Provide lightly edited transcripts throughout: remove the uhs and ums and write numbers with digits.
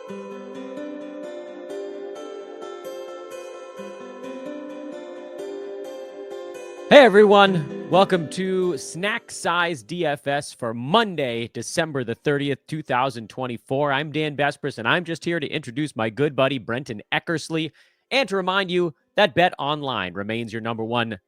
Hey everyone, welcome to Size DFS for Monday, December the 30th, 2024. I'm Dan Besbris, and I'm just here to introduce my good buddy Brenton Eckersley, and to remind you that Bet Online remains your number one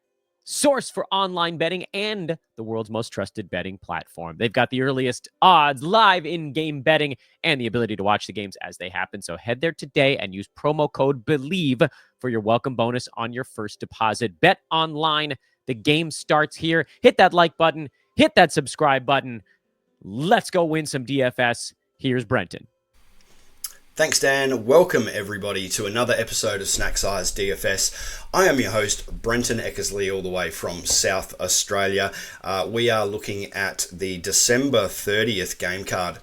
source for online betting and the world's most trusted betting platform. They've got the earliest odds, live in-game betting, and the ability to watch the games as they happen. So head there today and use promo code BELIEVE for your welcome bonus on your first deposit. Bet Online. The game starts here. Hit that like button. Hit that subscribe button. Let's go win some DFS. Here's Brenton. Thanks, Dan. Welcome, everybody, to another episode of Size DFS. I am your host, Brenton Eckersley, all the way from South Australia. We are looking at the December 30th game card.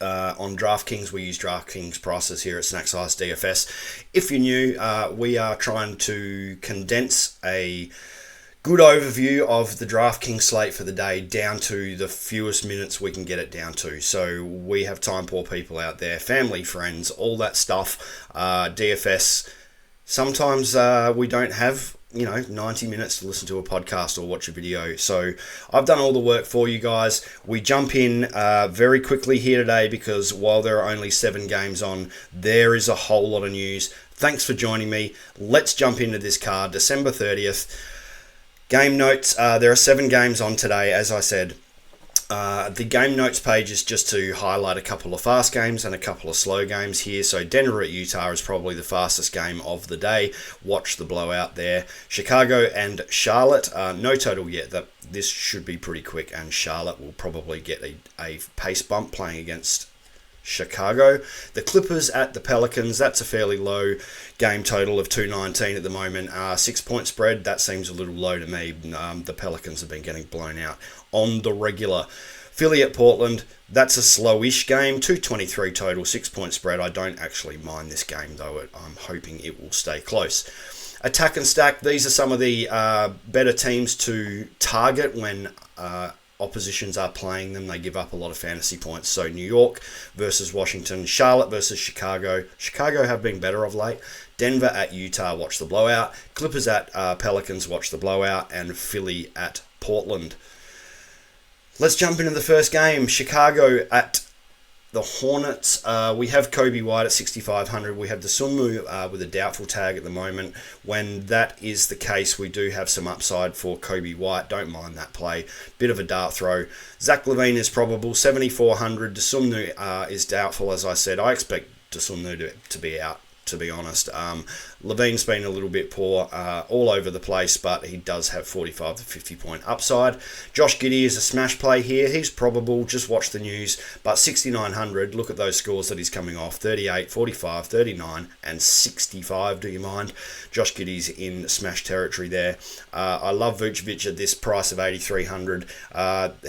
On DraftKings, we use DraftKings prices here at Size DFS. If you're new, we are trying to condense a good overview of the DraftKings slate for the day down to the fewest minutes we can get it down to. So we have time poor people out there, family, friends, all that stuff. DFS, sometimes we don't have 90 minutes to listen to a podcast or watch a video. So I've done all the work for you guys. We jump in very quickly here today because while there are only 7 games on, there is a whole lot of news. Thanks for joining me. Let's jump into this card, December 30th. Game notes, there are 7 games on today, as I said. The game notes page is just to highlight a couple of fast games and a couple of slow games here. So Denver at Utah is probably the fastest game of the day. Watch the blowout there. Chicago and Charlotte, no total yet. This should be pretty quick, and Charlotte will probably get a pace bump playing against Chicago. The Clippers at the Pelicans, that's a fairly low game total of 219 at the moment. 6-point spread, that seems a little low to me. The Pelicans have been getting blown out on the regular. Philly at Portland, that's a slowish game. 223 total, 6-point spread. I don't actually mind this game though. I'm hoping it will stay close. Attack and stack, these are some of the better teams to target when oppositions are playing them. They give up a lot of fantasy points. So New York versus Washington, Charlotte versus Chicago. Chicago have been better of late. Denver at Utah, watch the blowout. Clippers at Pelicans, watch the blowout. And Philly at Portland. Let's jump into the first game. Chicago at the Hornets. We have Kobe White at 6,500. We have the Sunmu with a doubtful tag at the moment. When that is the case, we do have some upside for Kobe White. Don't mind that play. Bit of a dart throw. Zach LaVine is probable, 7,400. Sunmu is doubtful, as I said. I expect Sunmu to be out, to be honest. Levine's been a little bit poor all over the place, but he does have 45 to 50 point upside. Josh Giddey is a smash play here. He's probable. Just watch the news. But 6,900, look at those scores that he's coming off. 38, 45, 39, and 65. Do you mind? Josh Giddey's in smash territory there. I love Vucevic at this price of 8,300.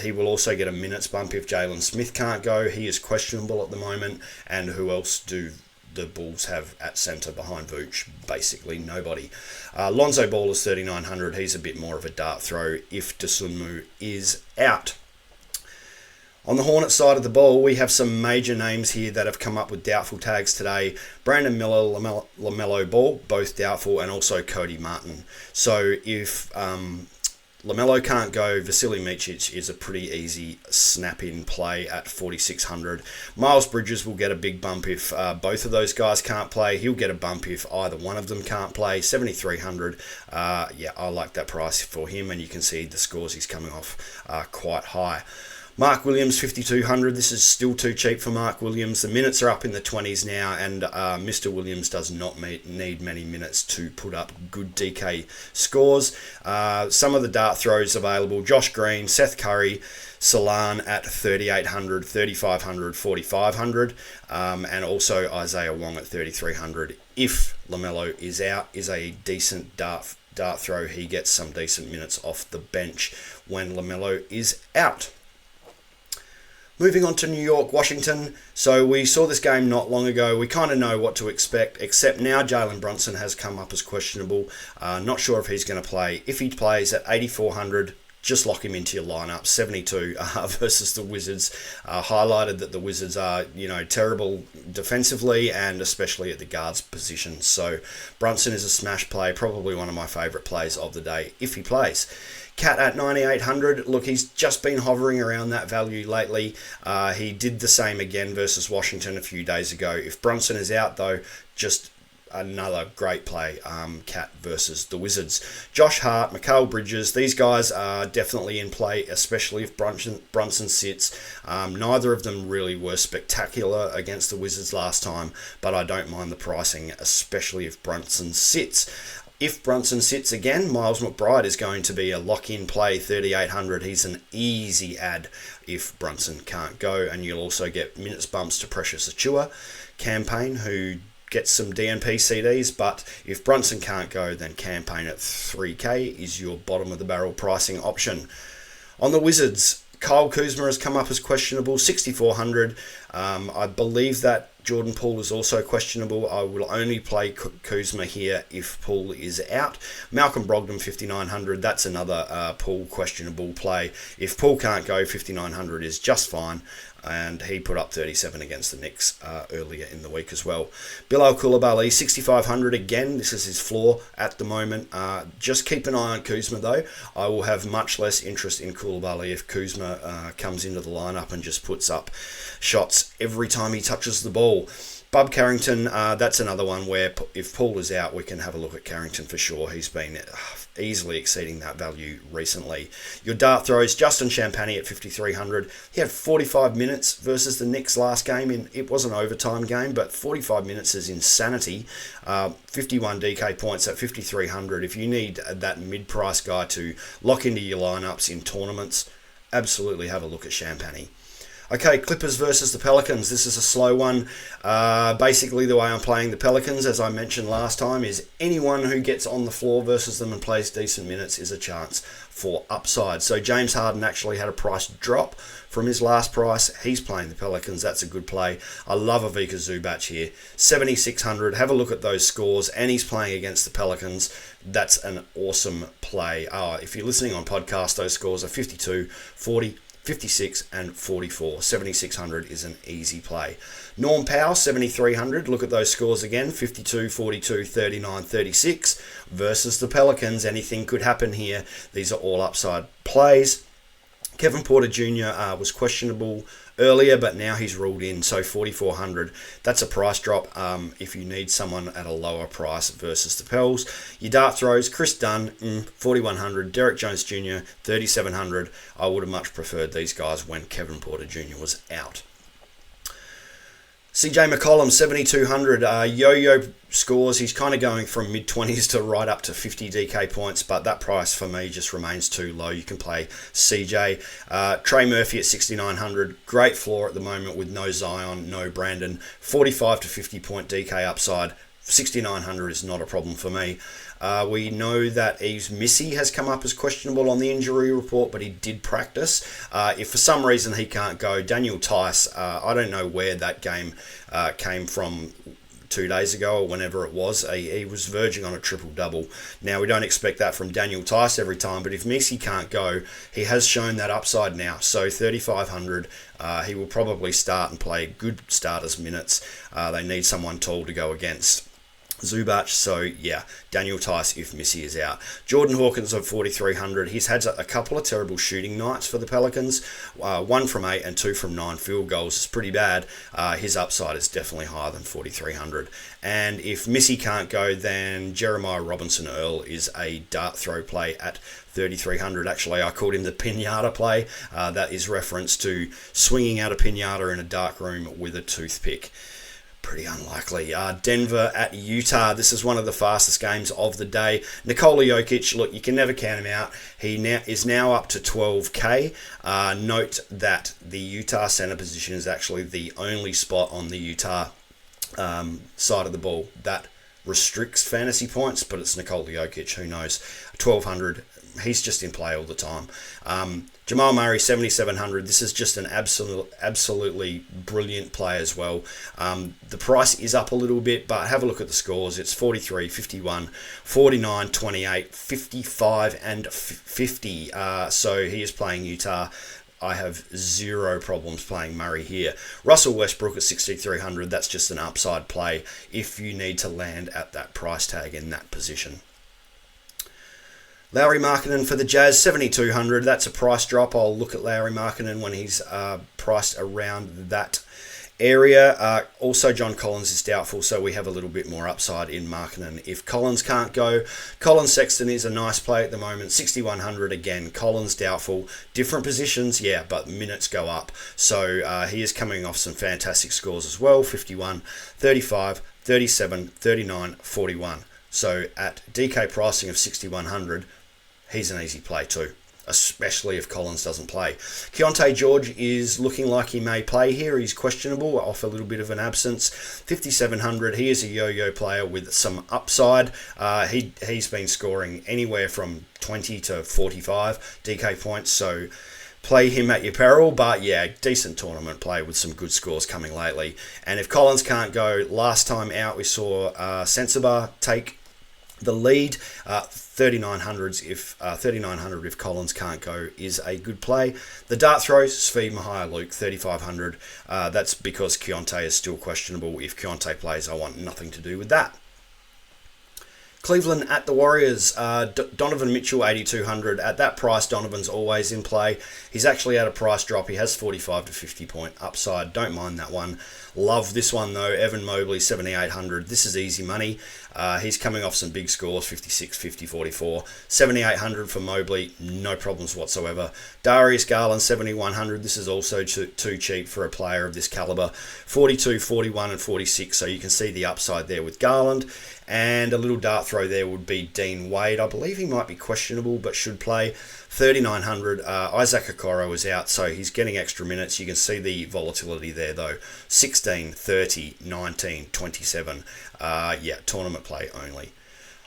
He will also get a minutes bump if Jalen Smith can't go. He is questionable at the moment. And who else do the Bulls have at centre behind Vooch? Basically nobody. Lonzo Ball is 3,900. He's a bit more of a dart throw if Dosunmu is out. On the Hornets side of the ball, we have some major names here that have come up with doubtful tags today. Brandon Miller, LaMelo Ball, both doubtful, and also Cody Martin. So if LaMelo can't go, Vasily Micic is a pretty easy snap-in play at 4,600. Miles Bridges will get a big bump if both of those guys can't play. He'll get a bump if either one of them can't play. 7,300. Yeah, I like that price for him, and you can see the scores he's coming off are quite high. Mark Williams, 5,200. This is still too cheap for Mark Williams. The minutes are up in the 20s now, and Mr. Williams does not need many minutes to put up good DK scores. Some of the dart throws available. Josh Green, Seth Curry, Salan at 3,800, 3,500, 4,500, and also Isaiah Wong at 3,300. If LaMelo is out, is a decent dart throw. He gets some decent minutes off the bench when LaMelo is out. Moving on to New York, Washington. So we saw this game not long ago. We kind of know what to expect, except now Jalen Brunson has come up as questionable. Not sure if he's going to play. If he plays at 8,400, just lock him into your lineup. 72 versus the Wizards. Highlighted that the Wizards are, terrible defensively and especially at the guards position. So Brunson is a smash play, probably one of my favourite plays of the day if he plays. Cat at 9,800. Look, he's just been hovering around that value lately. He did the same again versus Washington a few days ago. If Brunson is out, though, just another great play, Cat versus the Wizards. Josh Hart, Mikal Bridges, these guys are definitely in play, especially if Brunson sits. Neither of them really were spectacular against the Wizards last time, but I don't mind the pricing, especially if Brunson sits. If Brunson sits again, Miles McBride is going to be a lock-in play, 3,800. He's an easy add if Brunson can't go, and you'll also get minutes bumps to Precious Achiuwa, Campaign, who gets some DNP CDs, but if Brunson can't go, then Campaign at 3K is your bottom of the barrel pricing option. On the Wizards, Kyle Kuzma has come up as questionable, 6,400. I believe that Jordan Poole is also questionable. I will only play Kuzma here if Poole is out. Malcolm Brogdon, 5,900. That's another Poole questionable play. If Poole can't go, 5,900 is just fine. And he put up 37 against the Knicks earlier in the week as well. Bilal Coulibaly, 6,500 again. This is his floor at the moment. Just keep an eye on Kuzma, though. I will have much less interest in Coulibaly if Kuzma comes into the lineup and just puts up shots every time he touches the ball. Bub Carrington, that's another one where if Poole is out, we can have a look at Carrington for sure. He's been easily exceeding that value recently. Your dart throws, Justin Champagny at 5,300. He had 45 minutes versus the Knicks last game. It was an overtime game, but 45 minutes is insanity. 51 DK points at 5,300. If you need that mid-price guy to lock into your lineups in tournaments, absolutely have a look at Champagny. Okay, Clippers versus the Pelicans. This is a slow one. Basically, the way I'm playing the Pelicans, as I mentioned last time, is anyone who gets on the floor versus them and plays decent minutes is a chance for upside. So James Harden actually had a price drop from his last price. He's playing the Pelicans. That's a good play. I love Ivica Zubac here. 7,600. Have a look at those scores. And he's playing against the Pelicans. That's an awesome play. If you're listening on podcast, those scores are 52, 40, 56 and 44. 7,600 is an easy play. Norm Powell, 7,300. Look at those scores again. 52, 42, 39, 36 versus the Pelicans. Anything could happen here. These are all upside plays. Kevin Porter Jr. Was questionable earlier, but now he's ruled in, so 4,400. That's a price drop if you need someone at a lower price versus the Pels. Your dart throws, Chris Dunn, 4,100. Derek Jones Jr., 3,700. I would have much preferred these guys when Kevin Porter Jr. was out. CJ McCollum, 7,200. Yo-yo scores. He's kind of going from mid-20s to right up to 50 DK points, but that price for me just remains too low. You can play CJ. Trey Murphy at 6,900. Great floor at the moment with no Zion, no Brandon. 45 to 50 point DK upside. 6,900 is not a problem for me. We know that Yves Missy has come up as questionable on the injury report, but he did practice. If for some reason he can't go, Daniel Tice, I don't know where that game came from 2 days ago or whenever it was. He was verging on a triple-double. Now, we don't expect that from Daniel Tice every time, but if Missy can't go, he has shown that upside now. So 3,500, he will probably start and play good starters minutes. They need someone tall to go against Zubac, so yeah, Daniel Tice if Missy is out. Jordan Hawkins at 4,300. He's had a couple of terrible shooting nights for the Pelicans. 1 from 8 and 2 from 9 field goals is pretty bad. His upside is definitely higher than 4,300. And if Missy can't go, then Jeremiah Robinson Earl is a dart throw play at 3,300. Actually, I called him the pinata play. That is reference to swinging out a pinata in a dark room with a toothpick. Pretty unlikely. Denver at Utah. This is one of the fastest games of the day. Nikola Jokic, look, you can never count him out. He is now up to 12K. Note that the Utah center position is actually the only spot on the Utah side of the ball that restricts fantasy points, but it's Nikola Jokic. Who knows? 1,200 he's just in play all the time. Jamal Murray, 7,700. This is just an absolutely brilliant play as well. The price is up a little bit, but have a look at the scores. It's 43, 51, 49, 28, 55, and 50. So he is playing Utah. I have zero problems playing Murray here. Russell Westbrook at 6,300. That's just an upside play if you need to land at that price tag in that position. Lauri Markkanen for the Jazz, 7,200. That's a price drop. I'll look at Lauri Markkanen when he's priced around that area. Also, John Collins is doubtful, so we have a little bit more upside in Markkanen. If Collins can't go, Colin Sexton is a nice play at the moment, 6,100 again. Collins doubtful. Different positions, yeah, but minutes go up. So he is coming off some fantastic scores as well, 51, 35, 37, 39, 41. So at DK pricing of 6,100, he's an easy play too, especially if Collins doesn't play. Keontae George is looking like he may play here. He's questionable, off a little bit of an absence. 5,700. He is a yo-yo player with some upside. He's been scoring anywhere from 20 to 45 DK points, so play him at your peril. But yeah, decent tournament play with some good scores coming lately. And if Collins can't go, last time out we saw Sensabaugh take the lead. 3,900 if Collins can't go is a good play. The dart throw, Svi Mihailuk, 3,500. That's because Keontae is still questionable. If Keontae plays, I want nothing to do with that. Cleveland at the Warriors, Donovan Mitchell, 8,200. At that price, Donovan's always in play. He's actually at a price drop. He has 45 to 50 point upside. Don't mind that one. Love this one though. Evan Mobley, 7,800. This is easy money. He's coming off some big scores, 56, 50, 44. 7,800 for Mobley, no problems whatsoever. Darius Garland, 7,100. This is also too cheap for a player of this caliber. 42, 41, and 46. So you can see the upside there with Garland. And a little dart throw there would be Dean Wade. I believe he might be questionable, but should play. 3,900. Isaac Okoro is out, so he's getting extra minutes. You can see the volatility there, though. 16, 30, 19, 27. Yeah, tournament play only.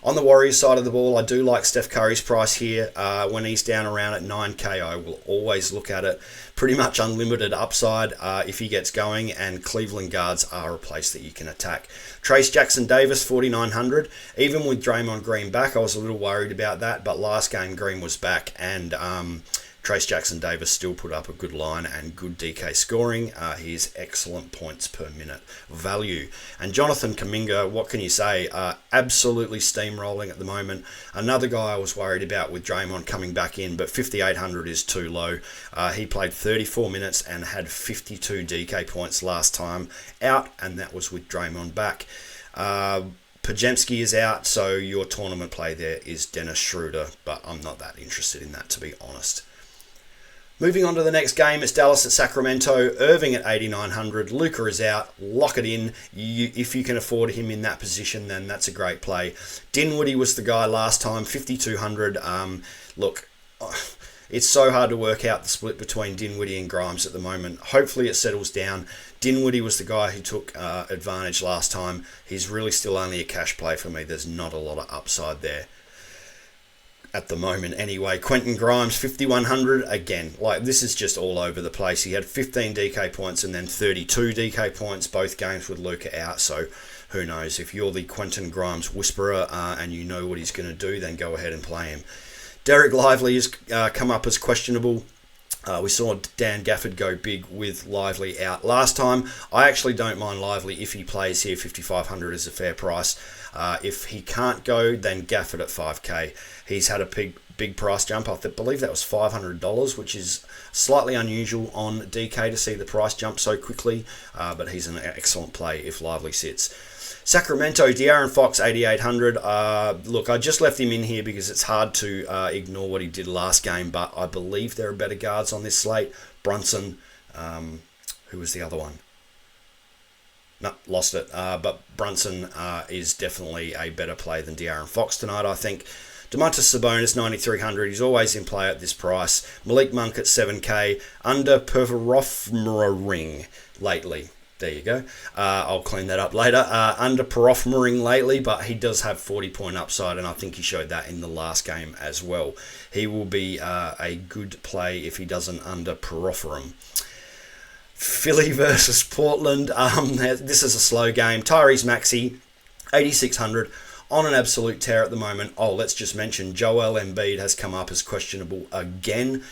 On the Warriors side of the ball, I do like Steph Curry's price here. When he's down around at 9K, I will always look at it. Pretty much unlimited upside if he gets going, and Cleveland guards are a place that you can attack. Trace Jackson-Davis, 4,900. Even with Draymond Green back, I was a little worried about that, but last game Green was back, and Trace Jackson-Davis still put up a good line and good DK scoring. He is excellent points per minute value. And Jonathan Kuminga, what can you say? Absolutely steamrolling at the moment. Another guy I was worried about with Draymond coming back in, but 5,800 is too low. He played 34 minutes and had 52 DK points last time out, and that was with Draymond back. Pajemski is out, so your tournament play there is Dennis Schroeder, but I'm not that interested in that, to be honest. Moving on to the next game, it's Dallas at Sacramento. Irving at 8,900. Luka is out. Lock it in. If you can afford him in that position, then that's a great play. Dinwiddie was the guy last time, 5,200. Look, it's so hard to work out the split between Dinwiddie and Grimes at the moment. Hopefully it settles down. Dinwiddie was the guy who took advantage last time. He's really still only a cash play for me. There's not a lot of upside there at the moment anyway. Quentin Grimes, 5,100. Again, like, this is just all over the place. He had 15 DK points and then 32 DK points, both games with Luka out, so who knows. If you're the Quentin Grimes whisperer and you know what he's going to do, then go ahead and play him. Derek Lively has come up as questionable. We saw Dan Gafford go big with Lively out last time. I actually don't mind Lively if he plays here. 5,500 is a fair price. If he can't go, then Gafford at 5K. He's had a big price jump. I believe that was $500, which is slightly unusual on DK to see the price jump so quickly, but he's an excellent play if Lively sits. Sacramento, De'Aaron Fox, 8,800. Look, I just left him in here because it's hard to ignore what he did last game, but I believe there are better guards on this slate. Brunson, who was the other one? No, lost it. But Brunson is definitely a better play than De'Aaron Fox tonight, I think. Domantas Sabonis, 9,300. He's always in play at this price. Malik Monk at 7K. Under Perforofmering lately. There you go. I'll clean that up later. Underperforming lately, but he does have 40-point upside, and I think he showed that in the last game as well. He will be a good play if he doesn't underperform. Philly versus Portland. This is a slow game. Tyrese Maxey, 8,600. On an absolute tear at the moment. Oh, let's just mention Joel Embiid has come up as questionable again.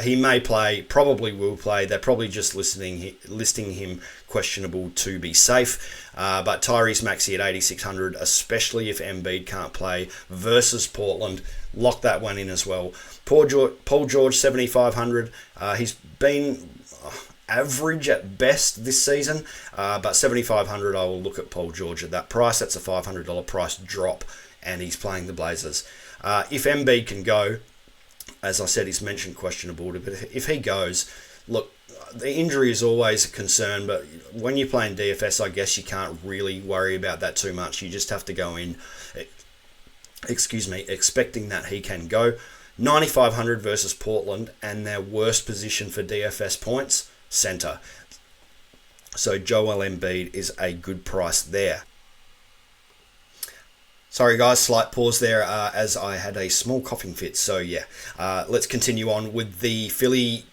He may play, probably will play. They're probably just listing him questionable to be safe. But Tyrese Maxey at 8,600, especially if Embiid can't play versus Portland, lock that one in as well. Paul George 7,500. He's been average at best this season, but 7,500 I will look at Paul George at that price. That's a $500 price drop, and he's playing the Blazers. If Embiid can go, as I said, he's mentioned questionable, but if he goes, look, the injury is always a concern, but when you're playing DFS, I guess you can't really worry about that too much. You just have to go in, expecting that he can go. 9,500 versus Portland, and their worst position for DFS points, center. So Joel Embiid is a good price there. Sorry guys, slight pause there as I had a small coughing fit. So yeah, let's continue on with the Philly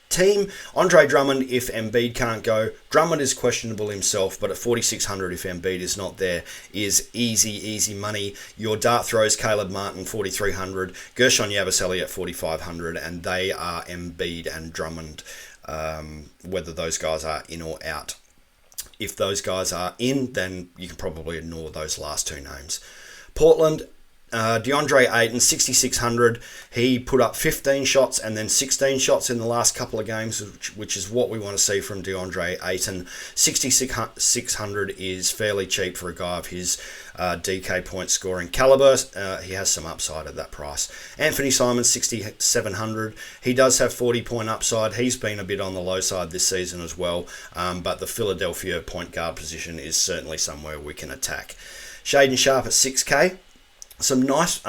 team. Andre Drummond, if Embiid can't go. Drummond is questionable himself, but at 4,600 if Embiid is not there, is easy money. Your dart throws, Caleb Martin, 4,300. Gershon Yabusele at 4,500, and they are Embiid and Drummond, whether those guys are in or out. If those guys are in, then you can probably ignore those last two names. Portland, DeAndre Ayton, 6,600. He put up 15 shots and then 16 shots in the last couple of games, which is what we want to see from DeAndre Ayton. 6,600 is fairly cheap for a guy of his DK point scoring caliber. He has some upside at that price. Anthony Simons, 6,700. He does have 40-point upside. He's been a bit on the low side this season as well, but the Philadelphia point guard position is certainly somewhere we can attack. Shaden Sharp at 6K. Some nice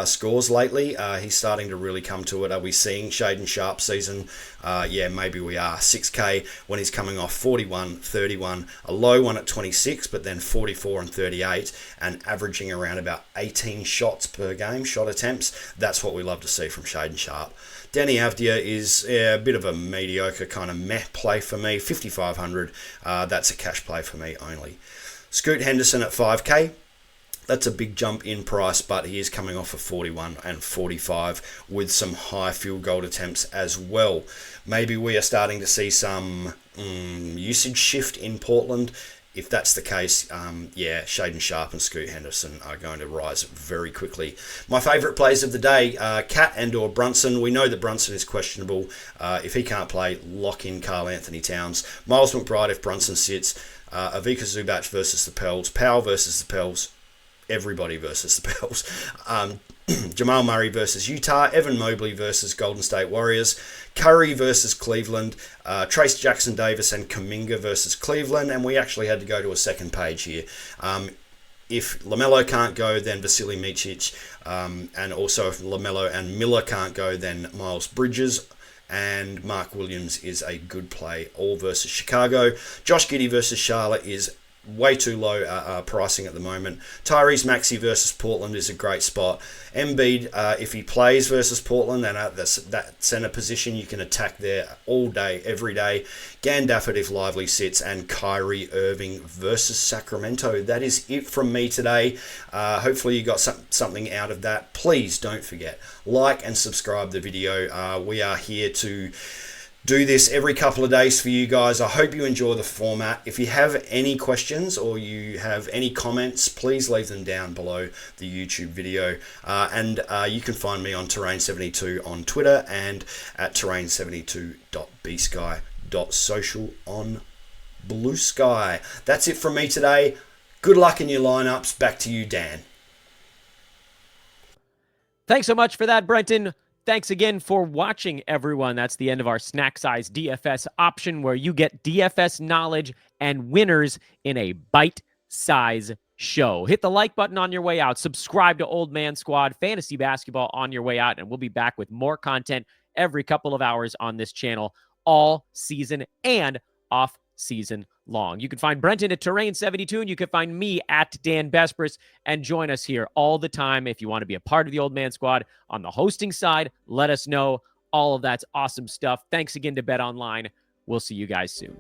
scores lately. He's starting to really come to it. Are we seeing Shaden Sharp season? Yeah, maybe we are. 6K when he's coming off 41, 31, a low one at 26, but then 44 and 38, and averaging around about 18 shots per game, shot attempts. That's what we love to see from Shaden Sharp. Danny Avdia is a bit of a mediocre kind of meh play for me. 5,500. That's a cash play for me only. Scoot Henderson at 5K. That's a big jump in price, but he is coming off of 41 and 45 with some high field goal attempts as well. Maybe we are starting to see some usage shift in Portland. If that's the case, yeah, Shaden Sharp and Scoot Henderson are going to rise very quickly. My favourite plays of the day, Cat and or Brunson. We know that Brunson is questionable. If he can't play, lock in Karl Anthony Towns. Miles McBride if Brunson sits. Ivica Zubac versus the Pels. Powell versus the Pels. Everybody versus the Pels. Jamal Murray versus Utah. Evan Mobley versus Golden State Warriors. Curry versus Cleveland. Trace Jackson-Davis and Kuminga versus Cleveland. And we actually had to go to a second page here. If LaMelo can't go, then Vasily Micic. And also if LaMelo and Miller can't go, then Miles Bridges. And Mark Williams is a good play, all versus Chicago. Josh Giddey versus Charlotte is way too low pricing at the moment. Tyrese Maxey versus Portland is a great spot. Embiid, if he plays versus Portland, then at that center position, you can attack there all day, every day. Gandafford if Lively sits, and Kyrie Irving versus Sacramento. That is it from me today. Hopefully you got something out of that. Please don't forget, like and subscribe the video. We are here to do this every couple of days for you guys. I hope you enjoy the format. If you have any questions or you have any comments, please leave them down below the YouTube video. And you can find me on Terrain72 on Twitter and at terrain72.bsky.social on Blue Sky. That's it from me today. Good luck in your lineups. Back to you, Dan. Thanks so much for that, Brenton. Thanks again for watching, everyone. That's the end of our Snack Size DFS option, where you get DFS knowledge and winners in a bite-size show. Hit the like button on your way out. Subscribe to Old Man Squad Fantasy Basketball on your way out, and we'll be back with more content every couple of hours on this channel all season and off season long. You can find Brenton at Terrain72, and you can find me at Dan Bespris, and join us here all the time. If you want to be a part of the Old Man Squad on the hosting side, let us know. All of that's awesome stuff. Thanks again to Bet Online. We'll see you guys soon.